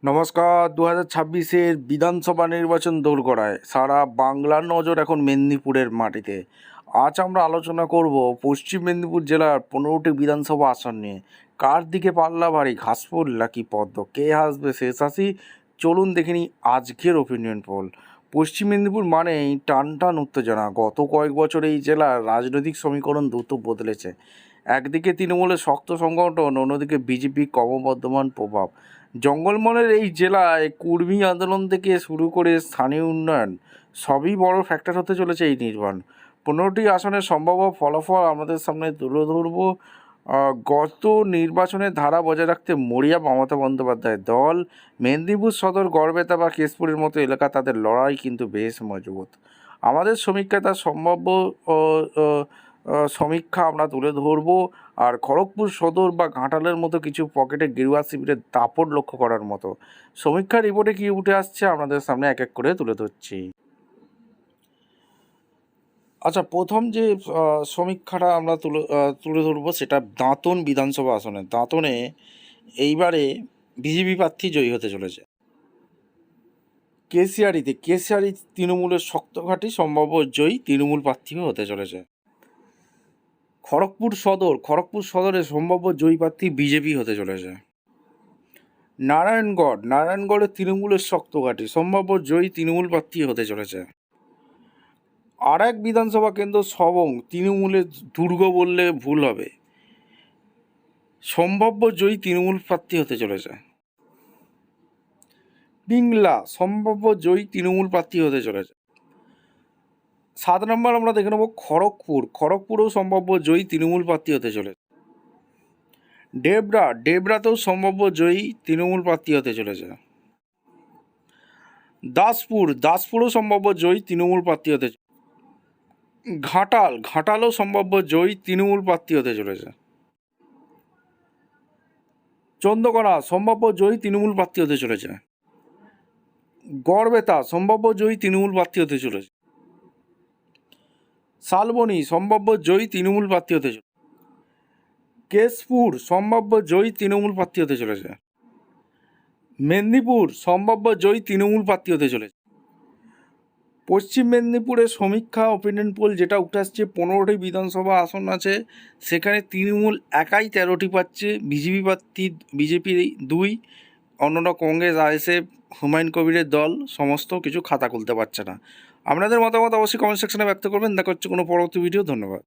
নমস্কার। 2026-এর বিধানসভা নির্বাচন দোরগোড়ায়। সারা বাংলার নজর এখন মেদিনীপুরের মাটিতে। আজ আমরা আলোচনা করব পশ্চিম মেদিনীপুর জেলার 15টি বিধানসভা আসন নিয়ে। কার দিকে পাল্লা ভারী, ঘাসফুল নাকি পদ্ম, কে হাসবে শেষ হাসি? চলুন দেখে নিই আজকের ওপিনিয়ন পোল। পশ্চিম মেদিনীপুর মানেই টান টান উত্তেজনা। গত কয়েক বছর এই জেলার রাজনৈতিক সমীকরণ দ্রুত বদলেছে। একদিকে তৃণমূলের শক্ত সংগঠন, অন্যদিকে বিজেপি ক্রমবর্ধমান প্রভাব। জঙ্গলমহলের এই জেলায় কুর্মী আন্দোলন থেকে শুরু করে স্থানীয় উন্নয়ন সবই বড় ফ্যাক্টর হতে চলেছে এই নির্বাচন। 15টি আসনের সম্ভাব্য ফলাফল আমাদের সামনে তুলে ধরব। গত নির্বাচনের ধারা বজায় রাখতে মরিয়া মমতা বন্দ্যোপাধ্যায়ের দল। মেদিনীপুর সদর, গড়বেতা বা কেশপুরের মতো এলাকা তাদের লড়াই কিন্তু বেশ মজবুত। আমাদের সমীক্ষায় তার সম্ভাব্য সমীক্ষা আমরা তুলে ধরব। আর খড়গপুর সদর বা ঘাটালের মতো কিছু পকেটে গেরুয়া শিবিরের দাপট লক্ষ্য করার মতো। সমীক্ষা রিপোর্টে কী উঠে আসছে আপনাদের সামনে এক এক করে তুলে ধরছি। আচ্ছা, প্রথম যে সমীক্ষাটা আমরা তুলে ধরবো সেটা দাঁতন বিধানসভা আসনে। দাঁতনে এইবারে বিজেপি প্রার্থী জয়ী হতে চলেছে। কেশিয়ারি তৃণমূলের শক্ত ঘাঁটি, সম্ভাব্য জয়ী তৃণমূল প্রার্থীও হতে চলেছে। খড়গপুর সদরে সম্ভাব্য জয়ী প্রার্থী বিজেপি হতে চলেছে। নারায়ণগড়ে তৃণমূলের শক্ত ঘাঁটি, সম্ভাব্য জয়ী তৃণমূল প্রার্থী হতে চলেছে। আর এক বিধানসভা কেন্দ্র সবং, তৃণমূলের দুর্গ বললে ভুল হবে, সম্ভাব্য জয়ী তৃণমূল প্রার্থী হতে চলেছে। পিংলা, সম্ভাব্য জয়ী তৃণমূল প্রার্থী হতে চলেছে। 7 নম্বর আমরা দেখে নেব খড়গপুরেও সম্ভাব্য জয়ী তৃণমূল প্রার্থী হতে চলেছে। ডেবরাতেও সম্ভাব্য জয়ী তৃণমূল প্রার্থী হতে চলেছে। দাসপুরও সম্ভাব্য জয়ী তৃণমূল প্রার্থী হতে চলেছে। ঘাটালও সম্ভাব্য জয়ী তৃণমূল প্রার্থী হতে চলেছে। চন্দ্রকোনা সম্ভাব্য জয়ী তৃণমূল প্রার্থী হতে চলেছে। গড়বেতা সম্ভাব্য জয়ী তৃণমূল প্রার্থী হতে চলেছে। শালবনী সম্ভাব্য জয়ী তৃণমূল প্রার্থী হতে চলেছে। কেশপুর সম্ভাব্য জয়ী তৃণমূল প্রার্থী হতে চলেছে। মেদিনীপুর সম্ভাব্য জয়ী তৃণমূল প্রার্থী হতে চলেছে। পশ্চিম মেদিনীপুরের সমীক্ষা ওপিনিয়ন পোল যেটা উঠে আসছে, 15টি বিধানসভা আসন আছে, সেখানে তৃণমূল একাই 13টি পাচ্ছে, বিজেপি 2, অন্যরা কংগ্রেস, আইএসএফ, হুমায়ুন কবিরের দল সমস্ত কিছু খাতা খুলতে পারছে না। আপনাদের মতামত অবশ্যই কমেন্ট সেকশনে ব্যক্ত করবেন। দেখা হচ্ছে কোনো পরবর্তী ভিডিও। ধন্যবাদ।